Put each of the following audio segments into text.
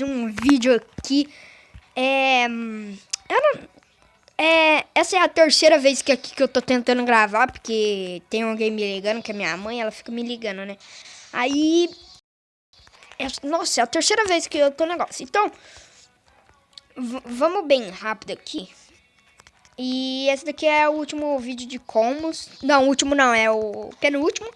um vídeo aqui. Essa é a terceira vez que eu tô tentando gravar, porque tem alguém me ligando, que é minha mãe, ela fica me ligando, né? Aí... nossa, é a terceira vez que eu tô no negócio. Então, vamos bem rápido aqui. E esse daqui é o último vídeo de combos. Não, o último não, é o penúltimo.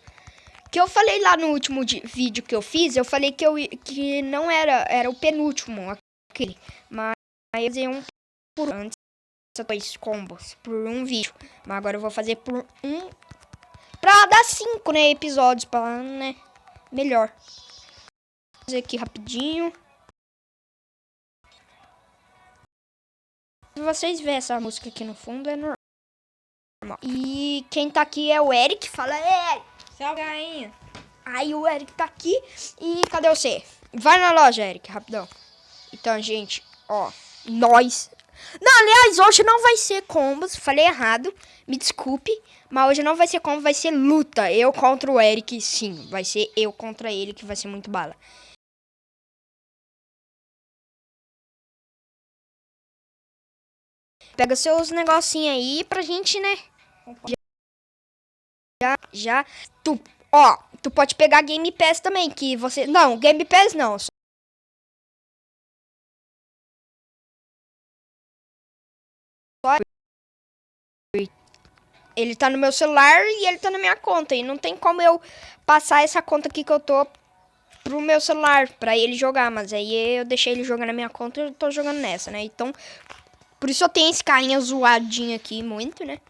Que eu falei lá no último vídeo que eu fiz, eu falei que não era o penúltimo aquele. Mas eu fazer um por antes, dois combos por um vídeo. Mas agora eu vou fazer por um, pra dar 5, né, episódios, pra, né, melhor. Vou fazer aqui rapidinho. Se vocês verem essa música aqui no fundo, é normal. E quem tá aqui é o Eric. Fala, Eric. Salve, rainha. Aí o Eric tá aqui. E cadê você? Vai na loja, Eric, rapidão. Então, gente, ó, nós... Não, aliás, hoje não vai ser combos. Falei errado, me desculpe. Mas hoje não vai ser combo, vai ser luta. Eu contra o Eric, sim. Vai ser eu contra ele, que vai ser muito bala. Pega seus negocinhos aí pra gente, né? Já. Tu pode pegar Game Pass também, que você... Não, Game Pass não. Ele tá no meu celular e ele tá na minha conta. E não tem como eu passar essa conta aqui que eu tô pro meu celular pra ele jogar. Mas aí eu deixei ele jogar na minha conta e eu tô jogando nessa, né? Então, por isso eu tenho esse carinha zoadinho aqui muito, né?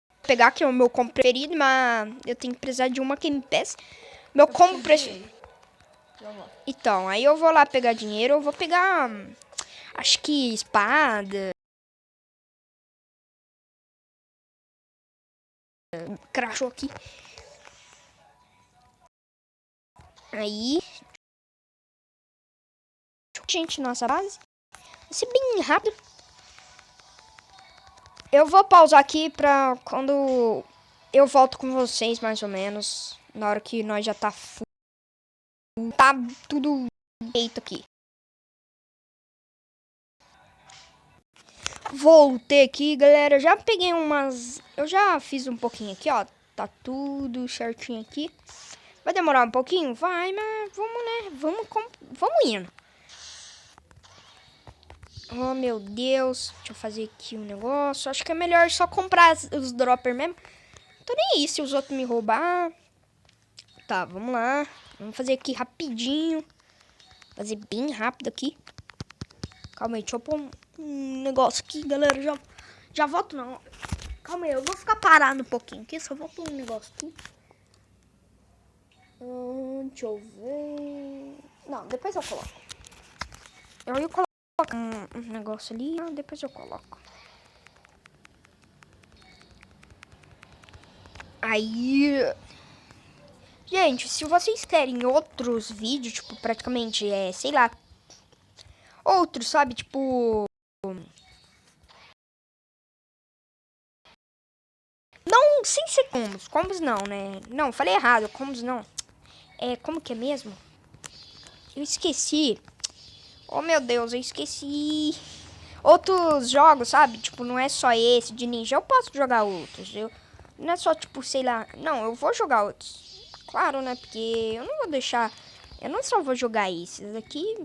Vou pegar aqui o meu combo preferido, mas eu tenho que precisar de uma Game Pass. Meu combo preferido. Então, aí eu vou lá pegar dinheiro. Eu vou pegar, acho que espada. Crashou aqui. Aí. Gente, nossa base. Vai ser bem rápido. Eu vou pausar aqui pra quando eu volto com vocês, mais ou menos. Na hora que nós já tá full. Tá tudo feito aqui. Voltei aqui, galera. Já peguei umas... Eu já fiz um pouquinho aqui, ó. Tá tudo certinho aqui. Vai demorar um pouquinho? Vai, mas vamos, né? Vamos indo. Oh, meu Deus. Deixa eu fazer aqui um negócio. Acho que é melhor só comprar os droppers mesmo. Tô nem aí se os outros me roubar. Tá, vamos lá. Vamos fazer aqui rapidinho. Fazer bem rápido aqui. Calma aí, deixa eu pôr um negócio aqui, galera. Já volto não. Calma aí, eu vou ficar parado um pouquinho aqui. Só vou pôr um negócio aqui. Deixa eu ver. Não, depois eu coloco. Eu ia colocar um negócio ali. Depois eu coloco. Aí... Gente, se vocês querem outros vídeos, tipo, praticamente, sei lá... Outros, sabe? Tipo... Não, sem ser combos. Combos não, né? Não, falei errado. Combos não. Como que é mesmo? Eu esqueci. Oh, meu Deus, eu esqueci. Outros jogos, sabe? Tipo, não é só esse de ninja. Eu posso jogar outros. Não é só, tipo, sei lá... Não, eu vou jogar outros. Claro, né? Porque eu não vou deixar... Eu não só vou jogar esses aqui.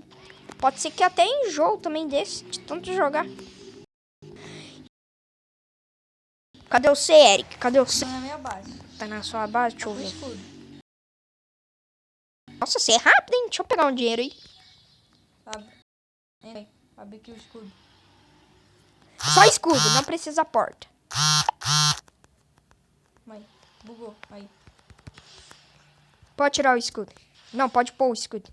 Pode ser que até enjoo também desse, de tanto jogar. Cadê você, Eric? Cadê você? Tá na minha base. Tá na sua base? Deixa eu ver. Escudo. Nossa, você é rápido, hein? Deixa eu pegar um dinheiro aí. Abre aqui o escudo. Só escudo, não precisa porta. Aí, bugou. Aí. Pode tirar o escudo. Não, pode pôr o escudo.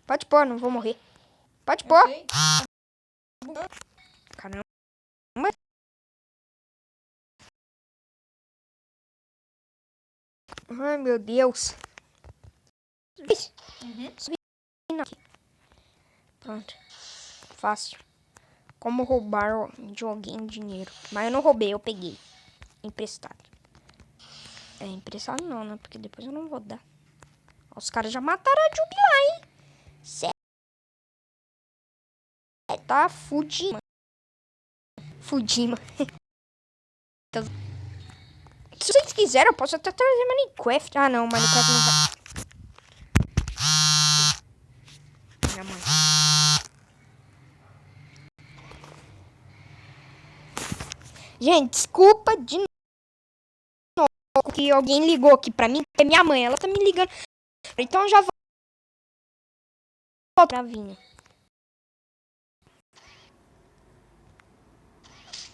Pode pôr, não vou morrer. Pode pôr. Sei. Caramba. Ai, meu Deus. Uhum. Aqui. Pronto. Fácil. Como roubar de alguém dinheiro. Mas eu não roubei, eu peguei. Emprestado. Emprestado não, né? Porque depois eu não vou dar. Os caras já mataram a Jubi lá, hein? Sério. Tá fudindo. Fudindo. Então, se vocês quiserem, eu posso até trazer Minecraft. Ah, não. Minecraft não vai... Minha mãe. Gente, desculpa de novo que alguém ligou aqui pra mim. É minha mãe, ela tá me ligando. Então eu já vou pra vinha.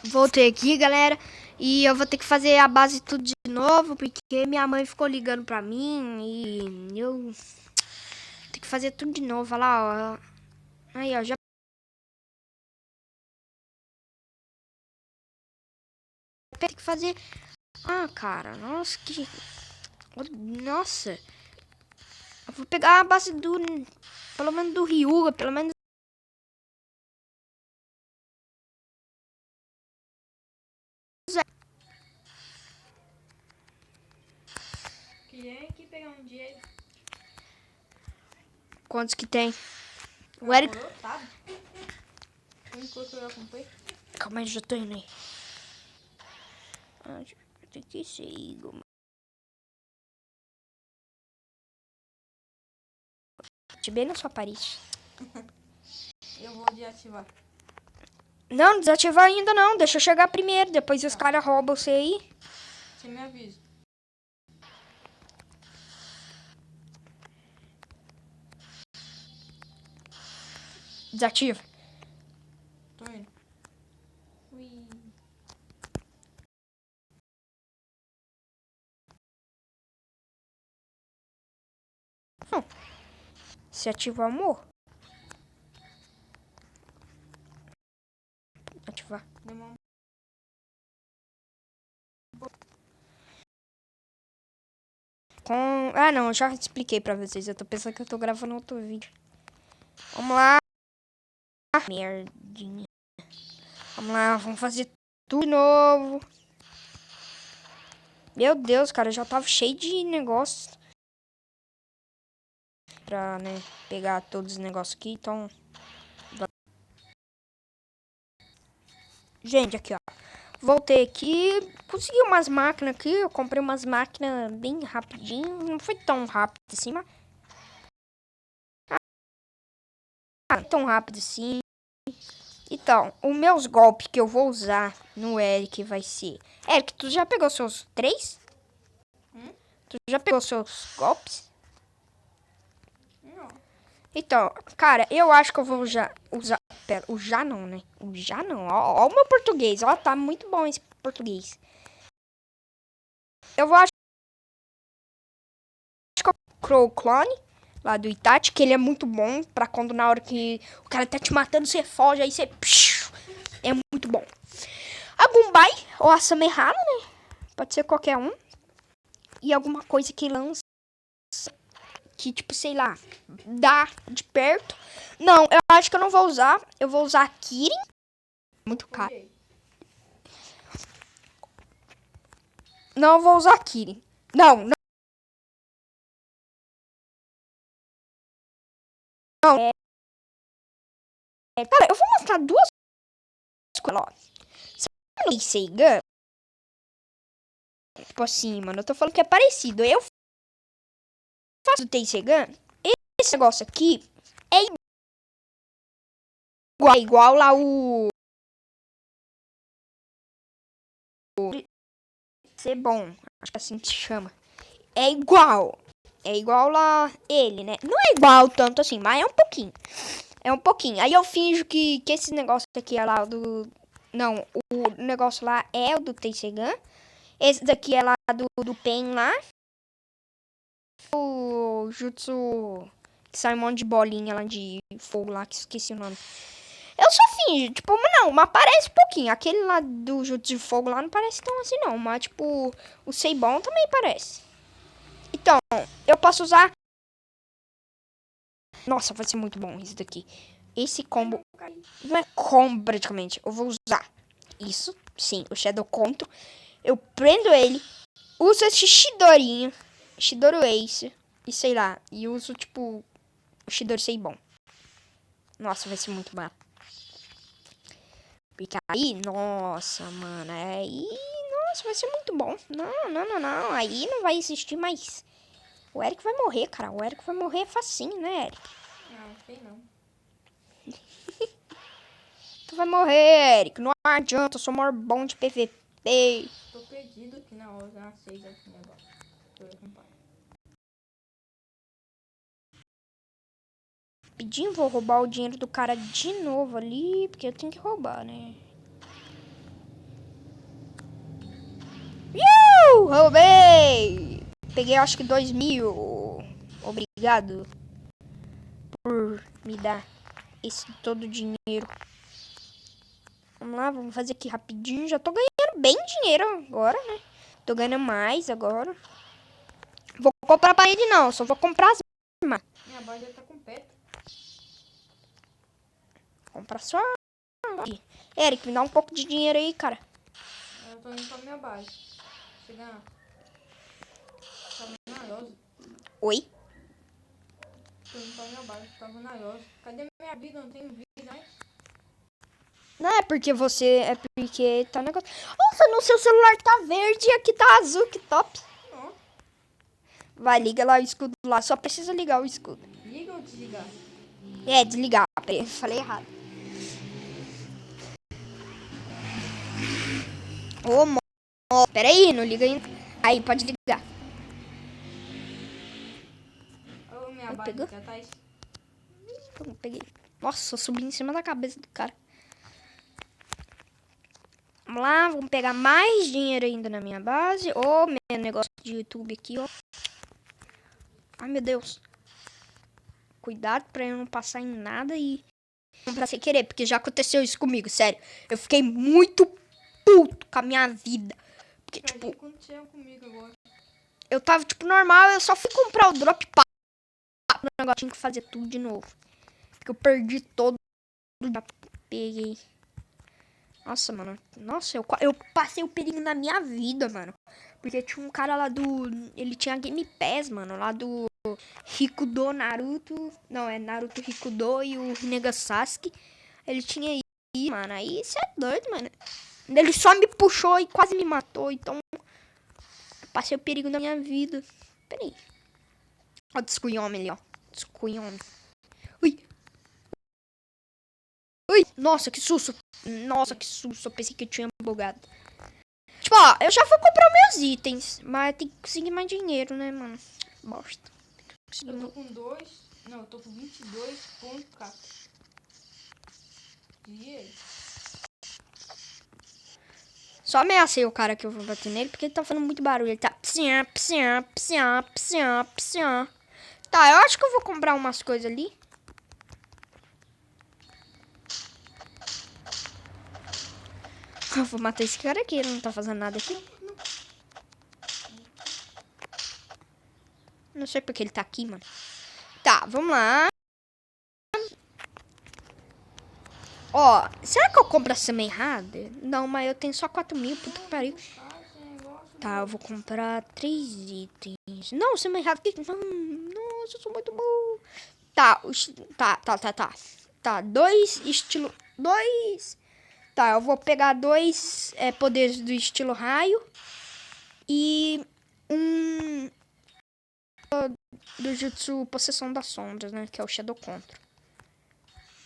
Voltei aqui, galera. E eu vou ter que fazer a base tudo de novo, porque minha mãe ficou ligando pra mim. E eu tenho que fazer tudo de novo. Olha lá, ó. Aí, ó, já tem que fazer... Ah, cara, nossa, que... Nossa. Eu vou pegar a base do... Pelo menos do Ryuga, pelo menos... Queria aqui pegar um dia aí. Quantos que tem? O Eric... Sabe? Enquanto eu acompanhei. Calma aí, já tô indo aí. Ah, tem que ser Igor. Bem na sua Paris. Eu vou desativar. Não, desativar ainda não. Deixa eu chegar primeiro. Depois os caras roubam você aí. Você me avisa. Desativa. Tô indo. Ui. Se ativar, amor. Ativar. Demora. Ah, não. Eu já expliquei pra vocês. Eu tô pensando que eu tô gravando outro vídeo. Vamos lá. Merdinha. Vamos lá. Vamos fazer tudo de novo. Meu Deus, cara. Eu já tava cheio de negócios. Pra, né, pegar todos os negócios aqui. Então... Gente, aqui, ó. Voltei aqui. Consegui umas máquinas aqui. Eu comprei umas máquinas bem rapidinho. Não foi tão rápido assim, mas... Ah, tão rápido assim. Então, os meus golpes que eu vou usar no Eric vai ser... Eric, tu já pegou seus 3? Tu já pegou seus golpes? Não. Então, cara, eu acho que eu vou usar... Pera, o já não, né? O já não. Ó o meu português. Ó, tá muito bom esse português. Eu vou achar que o Crow Clone, lá do Itachi, que ele é muito bom pra quando na hora que o cara tá te matando, você foge, aí você... É muito bom. A Gumbai, ou a Samehara, né? Pode ser qualquer um. E alguma coisa que lança... Que, tipo, sei lá, dá de perto. Não, eu acho que eu não vou usar. Eu vou usar a Kirin. Muito caro. Não, eu vou usar a Kirin. Não, não. Não. Cara, eu vou mostrar duas coisas, ó. Sabe o Seigan? Tipo assim, mano, eu tô falando que é parecido. Eu faço o Teisegan. Esse negócio aqui é igual lá o... Ser bom, acho que assim se chama. É igual. É igual lá ele, né? Não é igual tanto assim, mas é um pouquinho. É um pouquinho. Aí eu finjo que esse negócio aqui é lá do... Não, o negócio lá é o do Teisegan. Esse daqui é lá do Pen lá. O Jutsu... Que sai um monte de bolinha lá de fogo lá, que esqueci o nome. Eu só finjo, tipo, não, mas parece um pouquinho. Aquele lá do Jutsu de fogo lá não parece tão assim não. Mas, tipo, o Seibon também parece. Então, eu posso usar... Nossa, vai ser muito bom isso daqui. Esse combo... Não é combo, praticamente. Eu vou usar isso. Sim, o Shadow Control. Eu prendo ele. Uso esse Shidorinho. Shidoro Ace. E sei lá, e uso, tipo, o Shidorsei bom. Nossa, vai ser muito bom. Porque aí, nossa, mano, aí... Nossa, vai ser muito bom. Não. Aí não vai existir mais. O Eric vai morrer, cara. O Eric vai morrer facinho, né, Eric? Não, sei não. Tu vai morrer, Eric. Não adianta, eu sou o maior bom de PVP. Tô perdido aqui na hora, na 6 aqui agora. Tô com pai. Rapidinho, vou roubar o dinheiro do cara de novo ali, porque eu tenho que roubar, né? Roubei! Peguei acho que 2.000. Obrigado por me dar esse todo o dinheiro. Vamos lá, vamos fazer aqui rapidinho. Já tô ganhando bem dinheiro agora, né? Tô ganhando mais agora. Vou comprar parede não, só vou comprar as armas. Minha base já tá com pet. Comprar só. Eric, me dá um pouco de dinheiro aí, cara. Eu tô indo pra minha base. Chegar. Tá venenosa. Oi? Tô indo pra minha base, tá venenosa. Cadê minha vida? Não tenho vida, né? Não é porque você. É porque tá negócio. Nossa, no seu celular tá verde e aqui tá azul, que top. Não. Vai, liga lá o escudo lá. Só precisa ligar o escudo. Liga ou desligar? É, desligar. Peraí, falei errado. Ô, peraí, não liga ainda. Aí, pode ligar. Ô, minha base pegou? já tá... Então, peguei. Nossa, eu subi em cima da cabeça do cara. Vamos lá, vamos pegar mais dinheiro ainda na minha base. Ô, meu negócio de YouTube aqui, ó. Ai, meu Deus. Cuidado pra eu não passar em nada e comprar sem querer, porque já aconteceu isso comigo, sério. Eu fiquei muito puto com a minha vida. Porque, O que tipo, aconteceu comigo agora? eu tava, tipo, normal, eu só fui comprar o drop pá. O negócio tinha que fazer tudo de novo. Porque eu perdi todo. Já peguei. Nossa, mano. Nossa, eu passei o perigo na minha vida, mano. Porque tinha um cara lá do... Ele tinha Game Pass, mano. Lá do Hikudo Naruto. Não, é Naruto Hikudo e o Rinnegan Sasuke. Ele tinha aí, mano. Aí isso é doido, mano. Ele só me puxou e quase me matou. Então, eu passei o perigo na minha vida. Pera aí. Ó, o Tsukuyomi ali, ó. Tsukuyomi. Ui. Ui. Nossa, que susto. Nossa, que susto. Eu pensei que eu tinha bugado. Tipo, ó, eu já vou comprar meus itens. Mas tem que conseguir mais dinheiro, né, mano? Bosta. Eu tô com 2... Não, eu tô com 22 pontos, cara. Dinheiro. Só ameacei o cara que eu vou bater nele, porque ele tá fazendo muito barulho. Ele tá... Psiã, psiã, psiã, psiã, psiã. Tá, eu acho que eu vou comprar umas coisas ali. Eu vou matar esse cara aqui, ele não tá fazendo nada aqui. Não sei porque ele tá aqui, mano. Tá, vamos lá. Ó, será que eu compro essa meia errada? Não, mas eu tenho só 4.000, puta que pariu. Tá, eu vou comprar 3 itens. Não, você me errado aqui. Não, nossa, eu sou muito bom. Tá, tá. Tá, 2 estilo... 2... Tá, eu vou pegar 2 poderes do estilo raio. E um... do jutsu possessão das sombras, né? Que é o Shadow Control.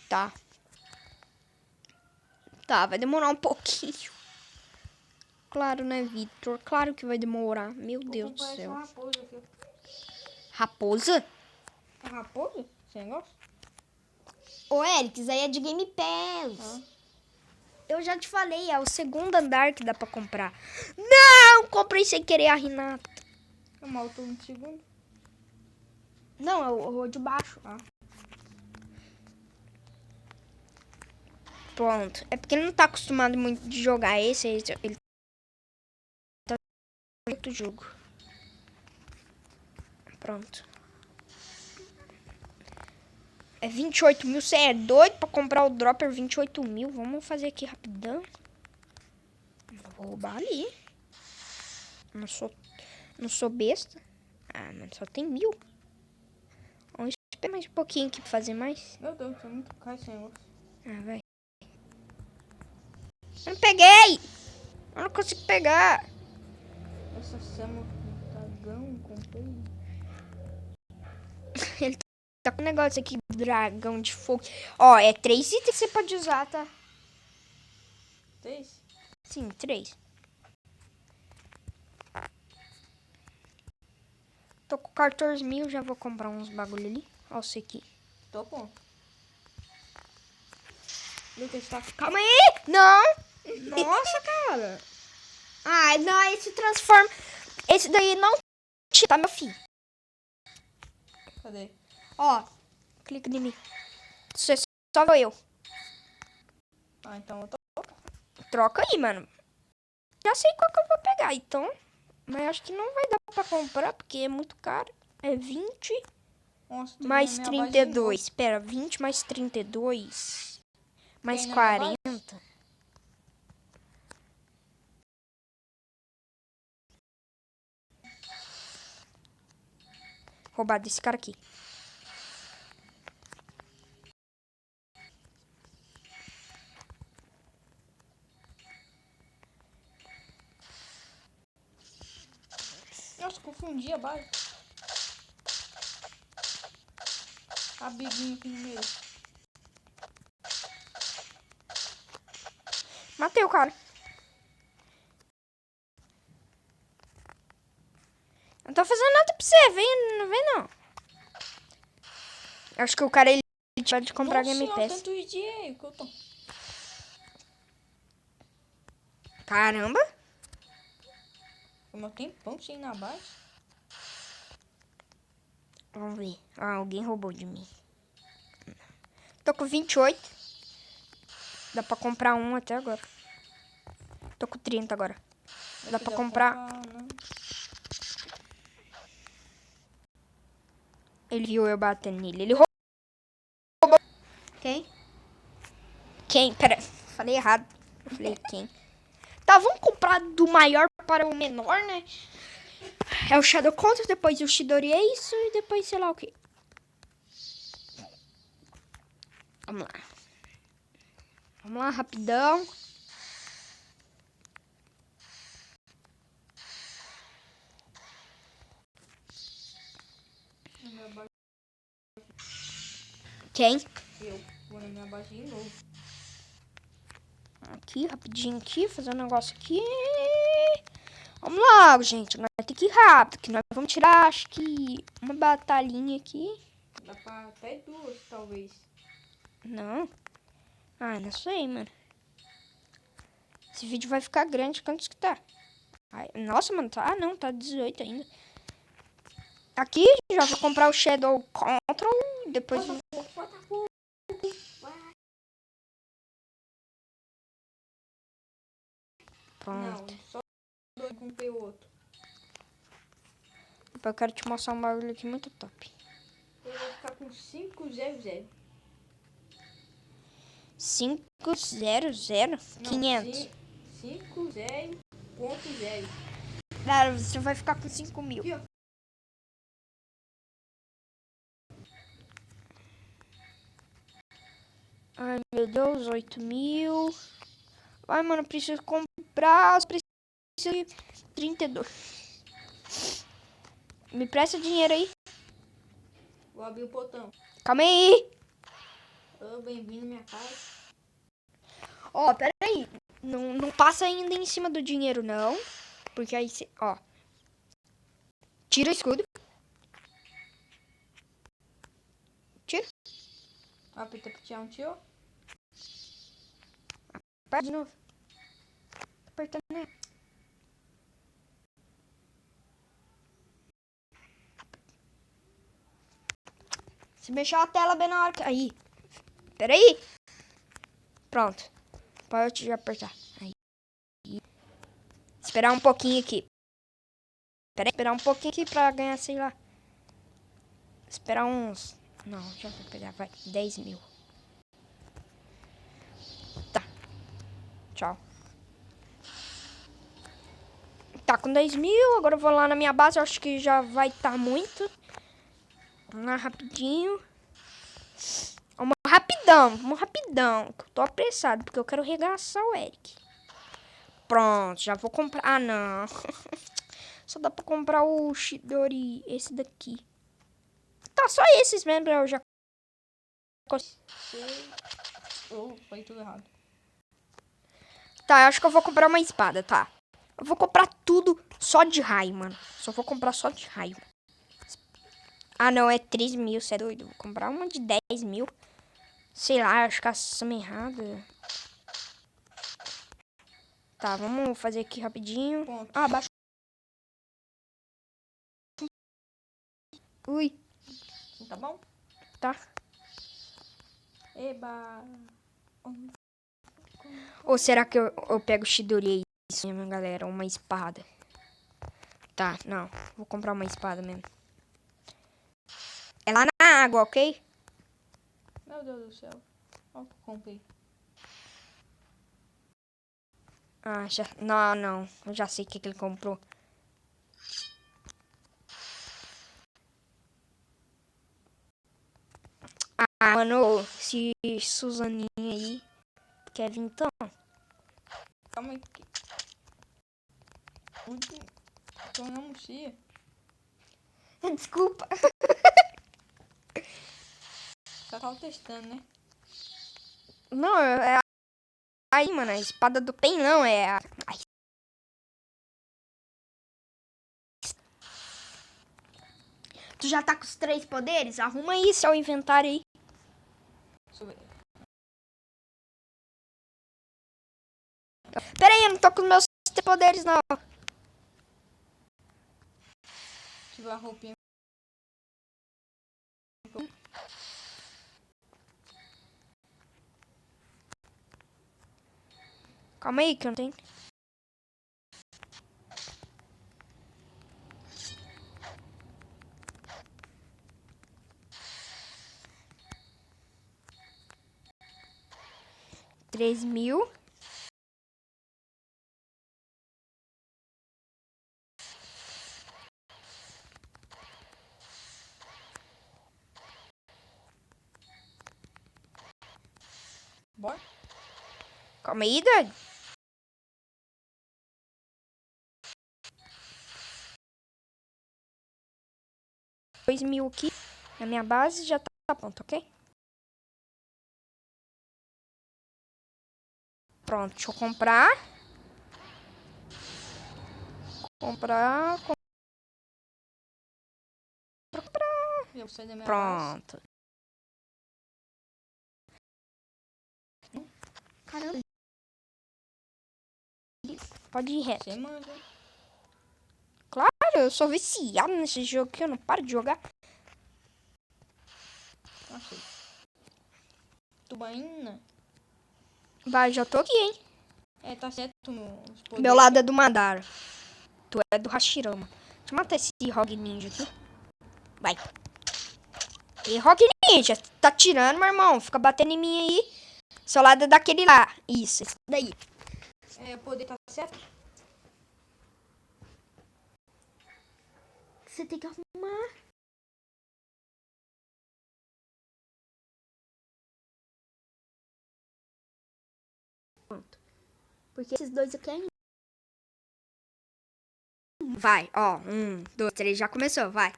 Tá. Tá, vai demorar um pouquinho. Claro, né, Victor? Claro que vai demorar. Meu Deus do céu. Raposa aqui. Raposa? É raposa? Você gosta? Ô, Eric, isso aí é de Game Pass. Eu já te falei, é o segundo andar que dá pra comprar. Não! Comprei sem querer a Renata. É mal, tô no segundo. Não, é o de baixo. Pronto. É porque ele não tá acostumado muito de jogar esse. Ele tá em outro jogo. Pronto. É 28 mil. Você é doido pra comprar o dropper 28 mil? Vamos fazer aqui rapidão. Vou roubar ali. Não sou besta. Ah, mas só tem 1.000. Espera mais um pouquinho aqui pra fazer mais. Meu Deus, tá muito caro esse negócio. Ah, vai. Eu não peguei! Eu não consigo pegar. Essa cama com dragão, comprei. Ele tá com um negócio aqui, dragão de fogo. Ó, é 3 itens que você pode usar, tá? 3? Sim, 3. Tô com 14 mil, já vou comprar uns bagulho ali. Ó, isso aqui. Tô bom. Lucas, tá... Calma aí! Não! Nossa, cara. Ah, não, esse transforma... Esse daí não tá, meu filho. Cadê? Ó, clica em mim. Você só vou eu. Ah, então eu tô... Troca aí, mano. Já sei qual que eu vou pegar, então. Mas acho que não vai dar pra comprar, porque é muito caro. É 20 Nossa, tem mais na minha base de 32. Espera, 20 mais 32. Mais Tem na minha base? 40. Roubado desse cara aqui. Nossa, confundi a base. A biguinha aqui no meio. Matei o cara. Não tô fazendo nada pra você. Vem, não vem não. Acho que o cara, ele pode comprar Game Nossa, Pass. tanto dinheiro que eu tô... Caramba. Foi meu tempão sem ir na base. Vamos ver. Ah, alguém roubou de mim. Tô com 28. Dá pra comprar um até agora. Tô com 30 agora. Dá pra comprar. Não. Ele viu eu batendo nele. Ele roubou. Quem? Quem? Pera, falei errado. Eu falei quem? Tá, vamos comprar do maior para o menor, né? É o Shadow Counter, depois o Chidori Ace e depois sei lá o que. Vamos lá. Vamos lá, rapidão. Na minha base... Quem? Eu vou na minha base de novo. Aqui, rapidinho aqui, fazer um negócio aqui. Vamos logo, gente. Nós tem que ir rápido, que nós vamos tirar, acho que, uma batalhinha aqui. Dá pra até 2, talvez. Não. Ah, não sei, mano. Esse vídeo vai ficar grande. Quantos que tá? Ai, nossa, mano, tá... Ah, não, tá 18 ainda. Aqui, já vou comprar o Shadow Control. Depois... Pronto. Não, só 2 comprei outro. Depois eu quero te mostrar um bagulho aqui muito top. Eu vou ficar com 500. 500 500. 50.0. Cara, você vai ficar com 5 mil. Aqui, ó. Ai, meu Deus, 8 mil. Ai, mano, preciso comprar. Preciso de 32. Me presta dinheiro aí. Vou abrir o botão. Calma aí. Ô, bem-vindo à minha casa. Ó, pera aí. Não passa ainda em cima do dinheiro, não. Porque aí, ó. Tira o escudo. Tira. Aperta pra tirar um tio. Aperta de novo. Aperta, né? Se mexer a tela bem na hora que... Aí. Pera aí. Pronto. Pode apertar. Aí. Esperar um pouquinho aqui. Pera aí. Esperar um pouquinho aqui pra ganhar, sei lá. Esperar uns... Não, já vou pegar. Vai. 10 mil. Tá. Tchau. Tá com 10 mil. Agora eu vou lá na minha base. Eu acho que já vai estar muito. Vamos lá rapidinho. Vamos rapidão. Que eu tô apressado, porque eu quero regaçar o Eric. Pronto, já vou comprar. Ah, não. Só dá pra comprar o Chidori, esse daqui. Tá, só esses mesmo, eu já... Oh, foi tudo errado. Tá, eu acho que eu vou comprar uma espada, tá. Eu vou comprar tudo só de raio, mano. Só vou comprar só de raio. Ah, não, é 3 mil, você é doido. Vou comprar uma de 10 mil. Sei lá, acho que essa é errada. Tá, vamos fazer aqui rapidinho. Ponto. Ah, baixa. Ui, Tá bom? tá. Eba. Ou será que eu pego o Chidori? Isso mesmo, galera, uma espada. Tá, não. Vou comprar uma espada mesmo. É lá na água, ok? Meu Deus do céu. Olha o que eu comprei. Ah, já... Não, não. Eu já sei o que ele comprou. Ah, mano, esse Suzaninha aí quer vir então? Calma aí. Tô na mochila. Desculpa. Só tava testando, né? Não, é aí, mano, a espada do Pen não, é a... Ai. Tu já tá com os 3 poderes? Arruma aí seu inventário aí. Deixa eu ver. Pera aí, eu não tô com os meus 3 poderes, não. Tive a roupinha. Calma aí, que eu não tenho... Três mil. Bora? Calma aí, doido. Dois mil aqui na minha base já tá pronto, ok? Pronto, deixa eu comprar. Comprar. Eu saí da minha base. Pronto. Caramba. Pode ir reto. Você manja. Claro, eu sou viciado nesse jogo aqui, eu não paro de jogar. Achei. Tubaína. Vai, já tô aqui, hein? É, tá certo. Os poderes. Meu lado é do Madara. Tu é do Hashirama. Deixa eu matar esse Rogue Ninja aqui. Vai. E Rogue Ninja, tá tirando, meu irmão. Fica batendo em mim aí. Seu lado é daquele lá. Isso, esse daí. É, o poder tá certo? Você tem que arrumar. Pronto. Porque esses dois aqui ainda. Vai, ó. 1, 2, 3, já começou, vai.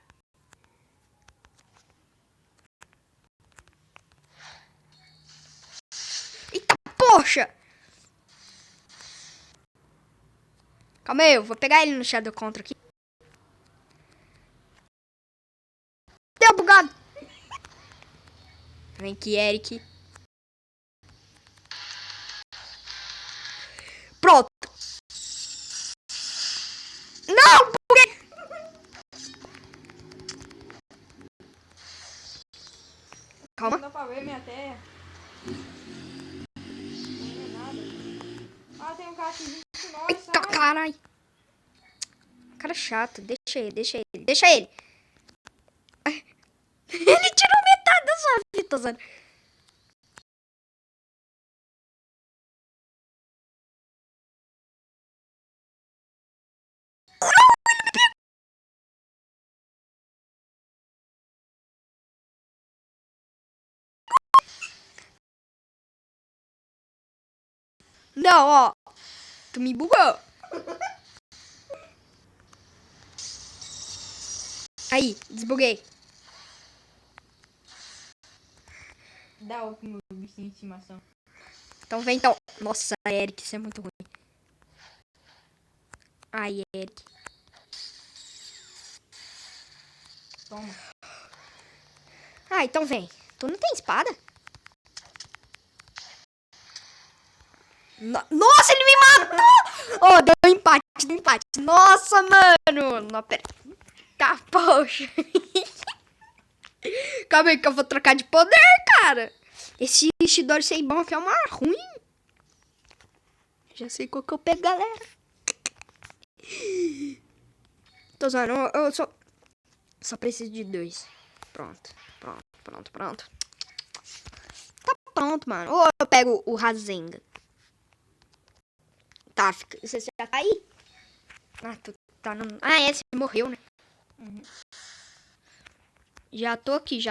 Eita, poxa! Calma aí, eu vou pegar ele no Shadow Contra aqui. Deu bugado! Vem aqui, Eric. Pronto! Não! Calma. Não dá pra ver minha terra. Não é nada. Ah, tem um cara aqui junto com nós, Eita, sai. carai. Cara chato. Deixa ele, deixa ele. Deixa ele. Ele tirou metade da sua vida, Zé. Não, ó. Tu me bugou. Aí, desbuguei. Dá outro meu bichinho de estimação. Então vem, então. Nossa, Eric, isso é muito ruim. Ai, Eric. Toma. Ah, então vem. Tu não tem espada? Nossa, ele me matou! Oh, deu empate, deu empate. Nossa, mano. Não, pera. Tá, poxa. Calma aí que eu vou trocar de poder, cara. Esse Shidori Seibon aqui é uma ruim. Já sei qual que eu pego, galera. Tô zoando, eu só preciso de 2. Pronto. Tá pronto, mano. Ou eu pego o Rasengan. Tá, você já tá aí? Ah, tu tá no... Ah, é, você morreu, né? Uhum. Já tô aqui.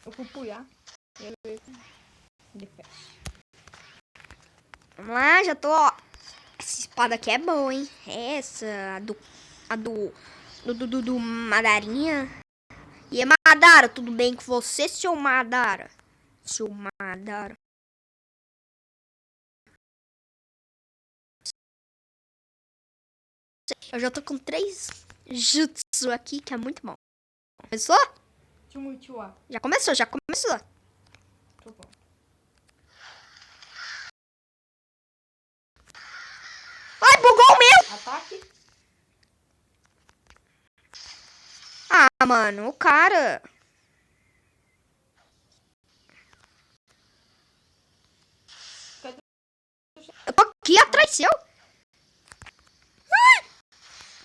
Eu fui pular. Vamos lá, já tô, ó. Essa espada aqui é boa, hein? Essa, do Madarinha. E é Madara, tudo bem com você, seu Madara? Seu Madara. Eu já tô com 3 jutsu aqui, que é muito bom. Começou? Tumultuar. Já começou. Tô bom. Ai, bugou o meu! Ataque. Ah, mano, o cara... Eu tô aqui atrás seu.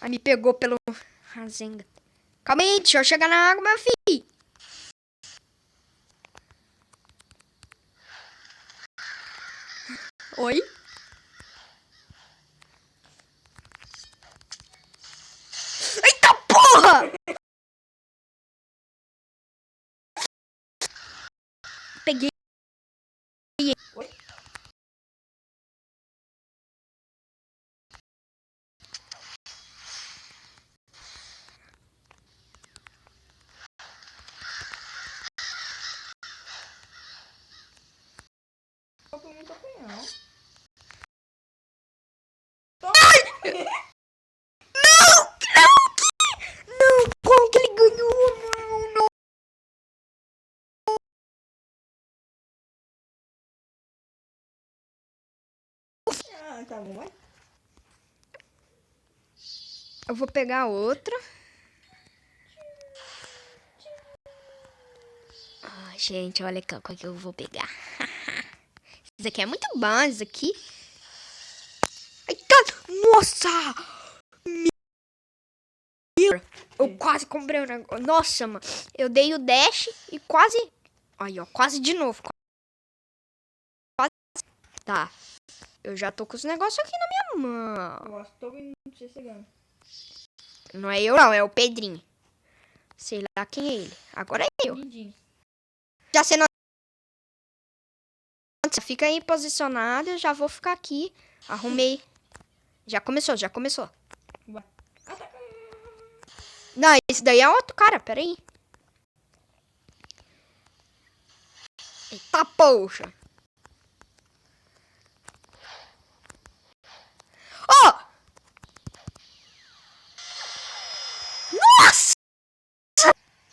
Ai, me pegou pelo Rasengan. Calma aí, deixa eu chegar na água, meu filho. Oi? Eita porra! Peguei. Oi? Eu fui muito opinião. Não, como que ele ganhou, mano? Ah, tá bom, vai. Eu vou pegar outra. Ah, gente, olha qual que eu vou pegar. Isso aqui é muito bom, isso aqui. Eita, nossa! Eu quase comprei um negócio. Nossa, mano. Eu dei o dash e quase... Aí, ó, quase de novo. Quase. Tá. Eu já tô com os negócios aqui na minha mão. Eu acho que tô vendo você chegando. Não é eu, não. É o Pedrinho. Sei lá quem é ele. Agora é eu. Lindinho. Já sendo... Fica aí posicionado. Eu já vou ficar aqui. Arrumei. Já começou. Vai. Ataca. Não, esse daí é outro cara. Pera aí. Eita, poxa. Oh! Nossa!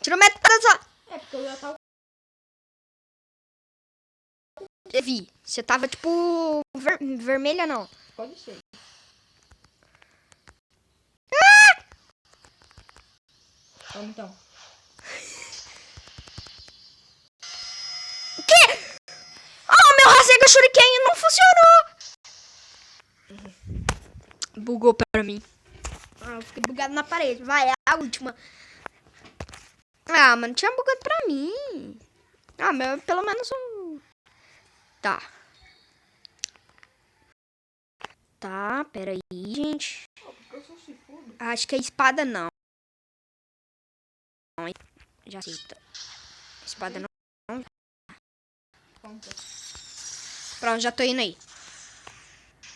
Tirou metade da... É porque eu já tava. Vi. Você tava, tipo... vermelha, não. Pode ser. Vamos então. O quê? Oh, meu Rasengan Shuriken não funcionou. Bugou pra mim. Ah, eu fiquei bugado na parede. Vai, é a última. Ah, mano, tinha bugado pra mim. Ah, mas pelo menos um... Tá. Tá, pera aí, gente. Oh, porque eu sou chifudo. Acho que a espada não. Já aceita. Espada não. Conta. Pronto, já tô indo aí.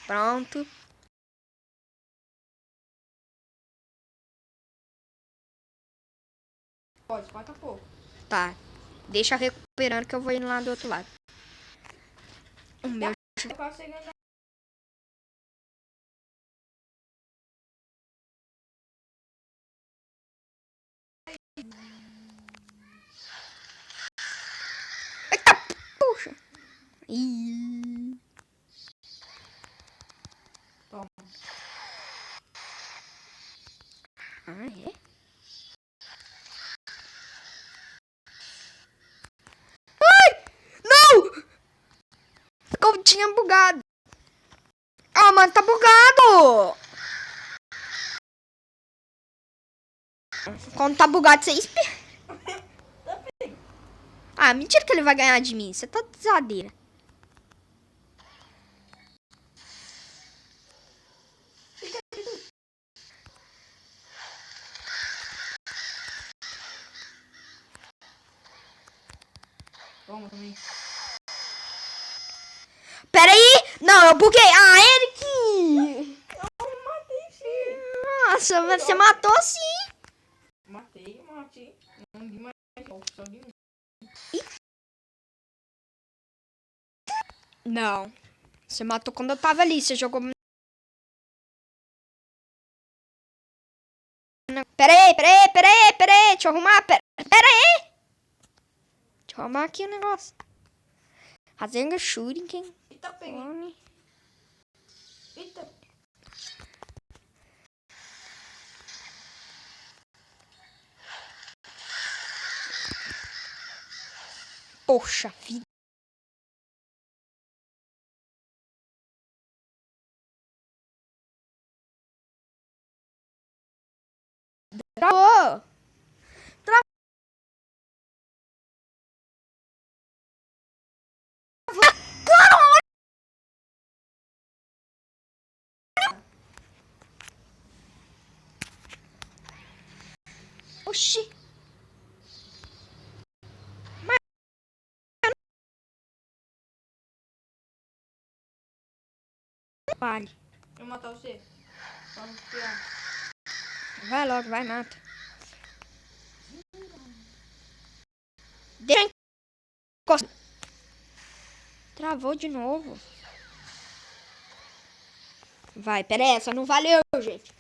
Pronto. Pode, falta pouco. Tá. Deixa recuperando que eu vou indo lá do outro lado. O meu. Tô quase chegando. Eita, puxa. Ih. Toma. Ah, é? Ai! Não! Eu tinha bugado. Ah, mano, tá bugado! Quando tá bugado, você espera. Ah, mentira que ele vai ganhar de mim. Você tá desadeira. Toma também. Pera aí! Não, eu buguei. Ah, Eric! Eu matei, filho. Nossa, você matou sim. Matei. Não de mais. Só de um. Não. Você matou quando eu tava ali. Você jogou. Pera aí. Deixa eu arrumar. Pera aí. Deixa eu arrumar aqui o negócio. Razenga Shuriken. Eita, peguei. Eita. Poxa vida. Travou. Oxi. Vale. Eu vou matar você. Pra não tirar. Vai logo, vai, mata. Deixa eu encostar. Travou de novo. Vai, pera aí, essa não valeu, gente.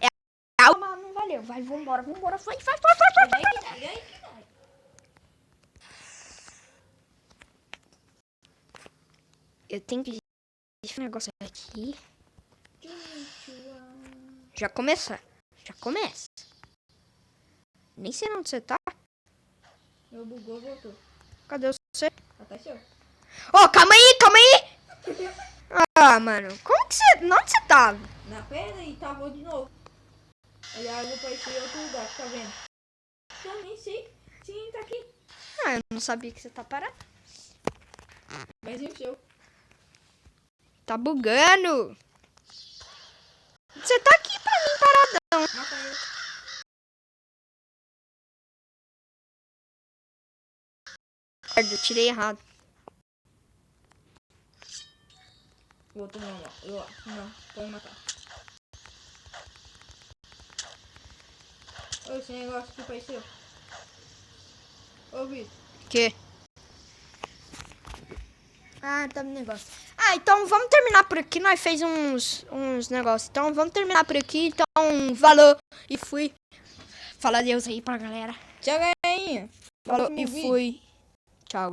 É a mas não valeu. Vai, vambora. Vai. E aí, que dá? Eu tenho que... Deixa um negócio aqui. Já começa. Nem sei onde você tá. Meu bugou, voltou. Cadê você? Apareceu. Ô, calma aí. Ah, mano. Como que você... Onde você tava? Na pedra e travou de novo. Aliás, eu vou pra esse outro lugar, tá vendo? Eu nem sei se entra aqui. Ah, eu não sabia que você tá parado. Mas e o seu? Tá bugando. Você tá aqui pra mim paradão. Mata ele. Eu tirei errado. Voltou normal. Eu acho. Não, pode matar. Ô, esse negócio aqui apareceu. Ô, Vitor. Que? Ah, tá no negócio. Ah, então vamos terminar por aqui. Nós fez uns negócios. Então vamos terminar por aqui. Então, valeu e fui. Fala adeus aí pra galera. Tchau, galerinha. Falou Próximo e vídeo. fui. Tchau.